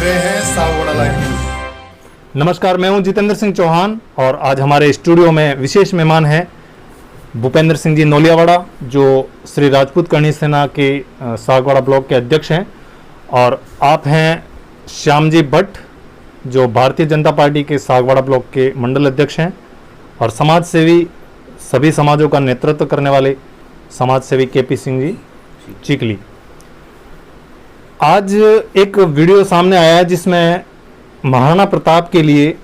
रहे हैं Sagwara live news. नमस्कार, मैं हूं जितेंद्र सिंह चौहान और आज हमारे स्टूडियो में विशेष मेहमान हैं भूपेंद्र सिंह जी नोलियावाड़ा, जो श्री राजपूत करणी सेना के सागवाड़ा ब्लॉक के अध्यक्ष हैं, और आप हैं श्याम जी भट्ट, जो भारतीय जनता पार्टी के सागवाड़ा ब्लॉक के मंडल अध्यक्ष हैं, और समाज सेवी, सभी समाजों का नेतृत्व करने वाले समाज सेवी केपी सिंह जी चिकली। आज एक वीडियो सामने आया है जिसमें महाराणा प्रताप के लिए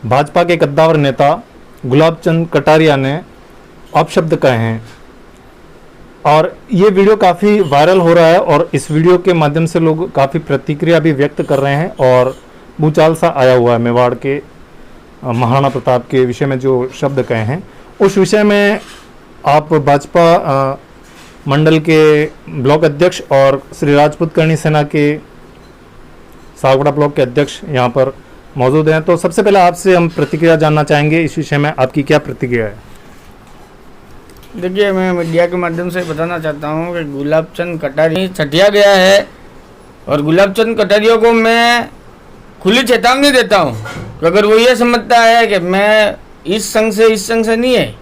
भाजपा के कद्दावर नेता गुलाब चंद कटारिया ने अपशब्द कहे हैं, और ये वीडियो काफ़ी वायरल हो रहा है और इस वीडियो के माध्यम से लोग काफ़ी प्रतिक्रिया भी व्यक्त कर रहे हैं और भूचाल सा आया हुआ है। मेवाड़ के महाराणा प्रताप के विषय में जो शब्द कहे हैं, उस विषय में आप भाजपा मंडल के ब्लॉक अध्यक्ष और श्री राजपूत करणी सेना के सागवाड़ा ब्लॉक के अध्यक्ष यहाँ पर मौजूद हैं। तो सबसे पहले आपसे हम प्रतिक्रिया जानना चाहेंगे, इस विषय में आपकी क्या प्रतिक्रिया है? देखिए, मैं मीडिया के माध्यम से बताना चाहता हूँ कि गुलाब चंद कटारिया छटिया गया है, और गुलाब चंद कटारिया को मैं खुली चेतावनी देता हूँ कि अगर वो ये समझता है कि मैं इस संघ से नहीं है,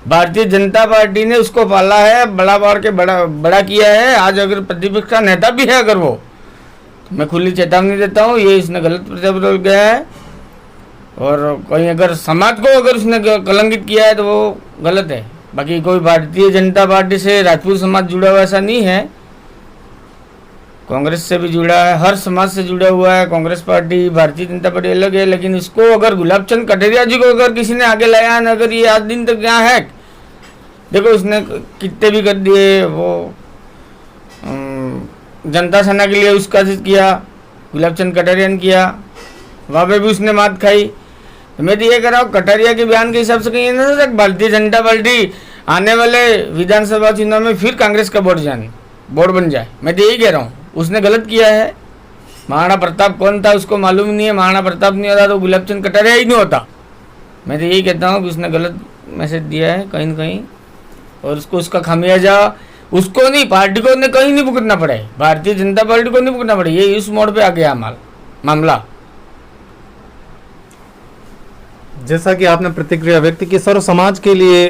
भारतीय जनता पार्टी ने उसको पाला है, बड़ा बाढ़ के बड़ा किया है, आज अगर प्रतिपक्ष का नेता भी है अगर वो, तो मैं खुली चेतावनी देता हूँ, ये इसने गलत प्रचार किया है, और कहीं अगर समाज को अगर उसने कलंकित किया है तो वो गलत है। बाकी कोई भारतीय जनता पार्टी से राजपूत समाज जुड़ा हुआ ऐसा नहीं है, कांग्रेस से भी जुड़ा है, हर समाज से जुड़ा हुआ है। कांग्रेस पार्टी, भारतीय जनता पार्टी अलग है, लेकिन इसको अगर गुलाब चंद कटारिया जी को अगर किसी ने आगे लाया न, अगर ये आज दिन तक यहाँ है, देखो इसने कितने भी कर दिए, वो जनता सेना के लिए उसका किया, गुलाब चंद कटारिया ने किया, वहाँ पे भी उसने मात खाई। तो मैं तो ये कह रहा हूँ, कटारिया के बयान के हिसाब से कहीं ना भारतीय जनता पार्टी आने वाले विधानसभा चुनाव में फिर कांग्रेस का बोर्ड बन जाए। मैं तो यही कह रहा हूँ, उसने गलत किया है। महाराणा प्रताप कौन था उसको मालूम नहीं है, महाराणा प्रताप नहीं होता तो गुलाब चंद कटारिया ही नहीं होता। मैं तो यही कहता हूँ कि उसने गलत मैसेज दिया है कहीं न कहीं, और उसको उसका खामियाजा उसको नहीं, पार्टी को ने कहीं नहीं भुगतना पड़े, भारतीय जनता पार्टी को नहीं भुगतना पड़े। ये इस मोड़ पे आ गया मामला। जैसा कि आपने प्रतिक्रिया व्यक्त की, सर्व समाज के लिए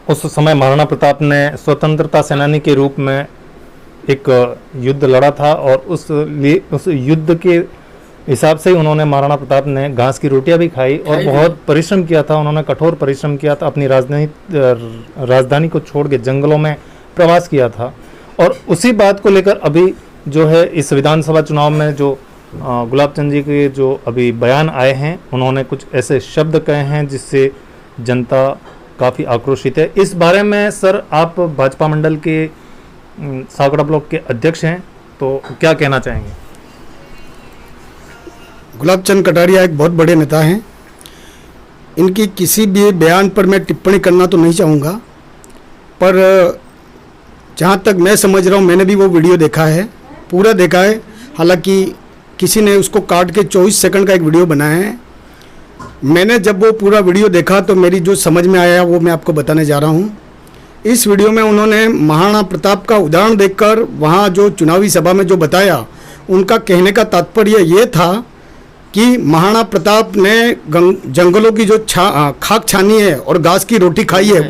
उस समय महाराणा प्रताप ने स्वतंत्रता सेनानी के रूप में एक युद्ध लड़ा था, और उस युद्ध के हिसाब से ही उन्होंने, महाराणा प्रताप ने घास की रोटियां भी खाई और बहुत परिश्रम किया था। उन्होंने कठोर परिश्रम किया था, अपनी राजधानी को छोड़ के जंगलों में प्रवास किया था, और उसी बात को लेकर अभी जो है इस विधानसभा चुनाव में जो गुलाब चंद जी के जो अभी बयान आए हैं, उन्होंने कुछ ऐसे शब्द कहे हैं जिससे जनता काफ़ी आक्रोशित है। इस बारे में सर, आप भाजपा मंडल के सागवाड़ा ब्लॉक के अध्यक्ष हैं, तो क्या कहना चाहेंगे? गुलाब चंद कटारिया एक बहुत बड़े नेता हैं, इनकी किसी भी बयान पर मैं टिप्पणी करना तो नहीं चाहूँगा, पर जहाँ तक मैं समझ रहा हूँ, मैंने भी वो वीडियो देखा है, पूरा देखा है। हालांकि किसी ने उसको काट के 24 सेकंड का एक वीडियो बनाया है। मैंने जब वो पूरा वीडियो देखा तो मेरी जो समझ में आया वो मैं आपको बताने जा रहा हूँ। इस वीडियो में उन्होंने महाराणा प्रताप का उदाहरण देखकर वहाँ जो चुनावी सभा में जो बताया, उनका कहने का तात्पर्य ये था कि महाराणा प्रताप ने जंगलों की जो खाक छानी है और घास की रोटी खाई है,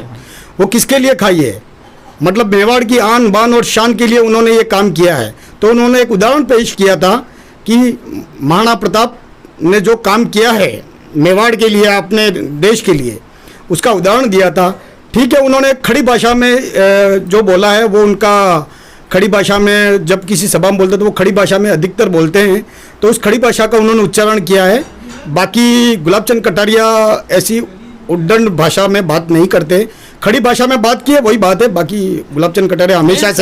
वो किसके लिए खाई है, मतलब मेवाड़ की आन बान और शान के लिए उन्होंने ये काम किया है। तो उन्होंने एक उदाहरण पेश किया था कि महाराणा प्रताप ने जो काम किया है मेवाड़ के लिए, अपने देश के लिए, उसका उदाहरण दिया था। ठीक है, उन्होंने खड़ी भाषा में जो बोला है वो उनका, खड़ी भाषा में जब किसी सभा में बोलते तो वो खड़ी भाषा में अधिकतर बोलते हैं, तो उस खड़ी भाषा का उन्होंने उच्चारण किया है। बाकी गुलाब चंद कटारिया ऐसी उद्दंड भाषा में बात नहीं करते, खड़ी भाषा में बात की है वही बात है। बाकी गुलाब चंद कटारिया हमेशा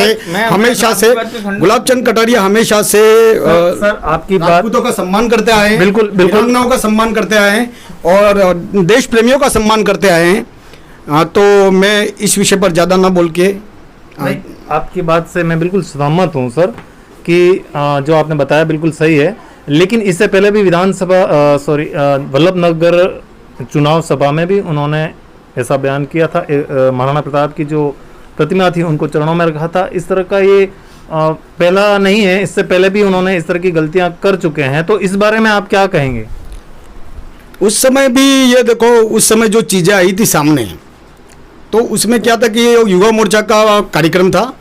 से गुलाब चंद कटारिया हमेशा से सर आपकी बात, राजपूतों का सम्मान करते आए हैं, बिल्कुल वीरांगनाओं का सम्मान करते आए हैं और देश प्रेमियों का सम्मान करते आए हैं। तो मैं इस विषय पर ज़्यादा ना बोल के, आपकी बात से मैं बिल्कुल सहमत हूँ सर, कि जो आपने बताया बिल्कुल सही है। लेकिन इससे पहले भी विधानसभा वल्लभनगर चुनाव सभा में भी उन्होंने ऐसा बयान किया था। महाराणा प्रताप की जो प्रतिमा थी उनको चरणों में रखा था। इस तरह का ये पहला नहीं है, इससे पहले भी उन्होंने इस तरह की गलतियां कर चुके हैं, तो इस बारे में आप क्या कहेंगे? उस समय भी ये देखो, उस समय जो चीज़ें आई थी सामने, तो उसमें क्या था कि ये युवा मोर्चा का कार्यक्रम था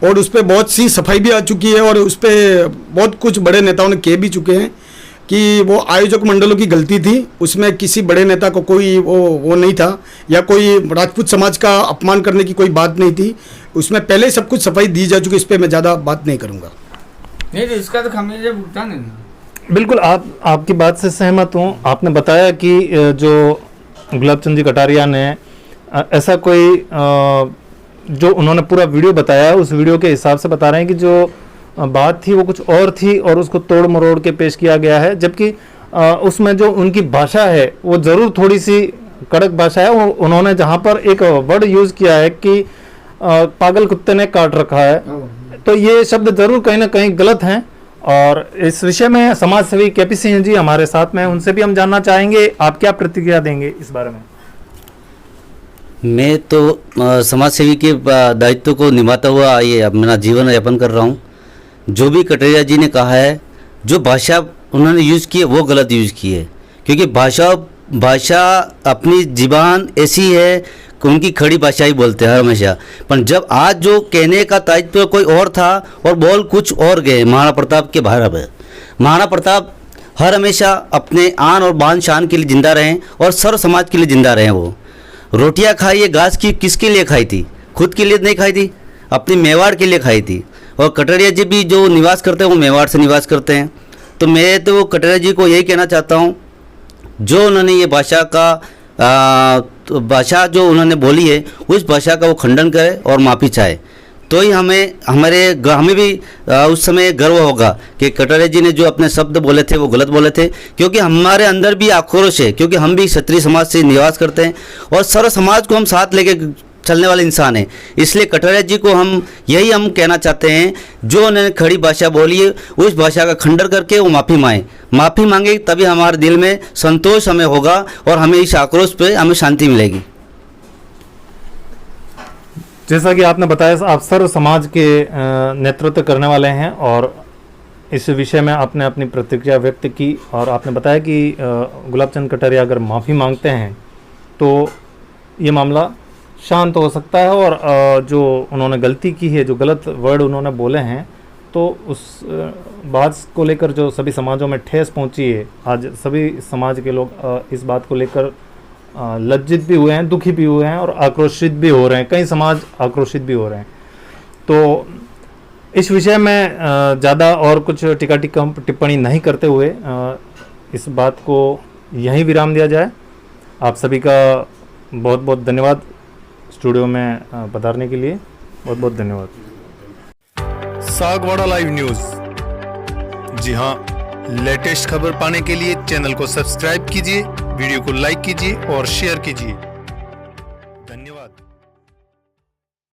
और उस पर बहुत सी सफाई भी आ चुकी है और उस पर बहुत कुछ बड़े नेताओं ने कह भी चुके हैं कि वो आयोजक मंडलों की गलती थी, उसमें किसी बड़े नेता को कोई वो नहीं था या कोई राजपूत समाज का अपमान करने की कोई बात नहीं थी, उसमें पहले ही सब कुछ सफाई दी जा चुकी, इस पर मैं ज़्यादा बात नहीं करूँगा। नहीं तो इसका तो खामियाजा भुगतान है ना। बिल्कुल, आपकी बात से सहमत हूँ। आपने बताया कि जो गुलाब चंद जी कटारिया ने ऐसा कोई जो उन्होंने पूरा वीडियो बताया, उस वीडियो के हिसाब से बता रहे हैं कि जो बात थी वो कुछ और थी और उसको तोड़ मरोड़ के पेश किया गया है, जबकि उसमें जो उनकी भाषा है वो ज़रूर थोड़ी सी कड़क भाषा है। वो उन्होंने जहाँ पर एक वर्ड यूज़ किया है कि पागल कुत्ते ने काट रखा है, तो ये शब्द ज़रूर कहीं ना कहीं गलत हैं। और इस विषय में समाज सेवी केपी सिंह जी हमारे साथ में, उनसे भी हम जानना चाहेंगे आप क्या प्रतिक्रिया देंगे इस बारे में। मैं तो समाज सेवी के दायित्व को निभाता हुआ ये अपना जीवन यापन कर रहा हूँ। जो भी कटारिया जी ने कहा है, जो भाषा उन्होंने यूज़ की है वो गलत यूज़ की है, क्योंकि भाषा अपनी ज़बान ऐसी है कि उनकी खड़ी भाषा ही बोलते हैं हमेशा। पर जब आज जो कहने का दायित्व कोई और था और बोल कुछ और गए, महाराणा प्रताप के बाहर अब महाराणा प्रताप हर हमेशा अपने आन और बान शान के लिए ज़िंदा रहें और सर्व समाज के लिए ज़िंदा रहें। वो रोटियां खाई ये घास की किसके लिए खाई थी? खुद के लिए नहीं खाई थी, अपनी मेवाड़ के लिए खाई थी। और कटारिया जी भी जो निवास करते हैं वो मेवाड़ से निवास करते हैं। तो मैं तो कटारिया जी को यही कहना चाहता हूँ, जो उन्होंने ये भाषा जो उन्होंने बोली है उस भाषा का वो खंडन करे और माफ़ी चाहे, तो ही हमें भी उस समय गर्व होगा कि कटारिया जी ने जो अपने शब्द बोले थे वो गलत बोले थे, क्योंकि हमारे अंदर भी आक्रोश है, क्योंकि हम भी क्षत्रिय समाज से निवास करते हैं और सर्व समाज को हम साथ लेके चलने वाले इंसान हैं। इसलिए कटारिया जी को हम कहना चाहते हैं, जो उन्होंने खड़ी भाषा बोली है उस भाषा का खंडन करके वो माफ़ी मांगे, तभी हमारे दिल में संतोष हमें होगा और हमें इस आक्रोश पे हमें शांति मिलेगी। जैसा कि आपने बताया, आप सर्व समाज के नेतृत्व करने वाले हैं और इस विषय में आपने अपनी प्रतिक्रिया व्यक्त की और आपने बताया कि गुलाब चंद कटारिया अगर माफ़ी मांगते हैं तो ये मामला शांत हो सकता है और जो उन्होंने गलती की है, जो गलत वर्ड उन्होंने बोले हैं, तो उस बात को लेकर जो सभी समाजों में ठेस पहुंची है, आज सभी समाज के लोग इस बात को लेकर लज्जित भी हुए हैं, दुखी भी हुए हैं और आक्रोशित भी हो रहे हैं। कई समाज आक्रोशित भी हो रहे हैं। तो इस विषय में ज़्यादा और कुछ टीका टिप्पणी नहीं करते हुए इस बात को यहीं विराम दिया जाए। आप सभी का बहुत बहुत धन्यवाद स्टूडियो में पधारने के लिए, बहुत बहुत धन्यवाद। सागवाड़ा लाइव न्यूज, जी हाँ, लेटेस्ट खबर पाने के लिए चैनल को सब्सक्राइब कीजिए, वीडियो को लाइक कीजिए और शेयर कीजिए।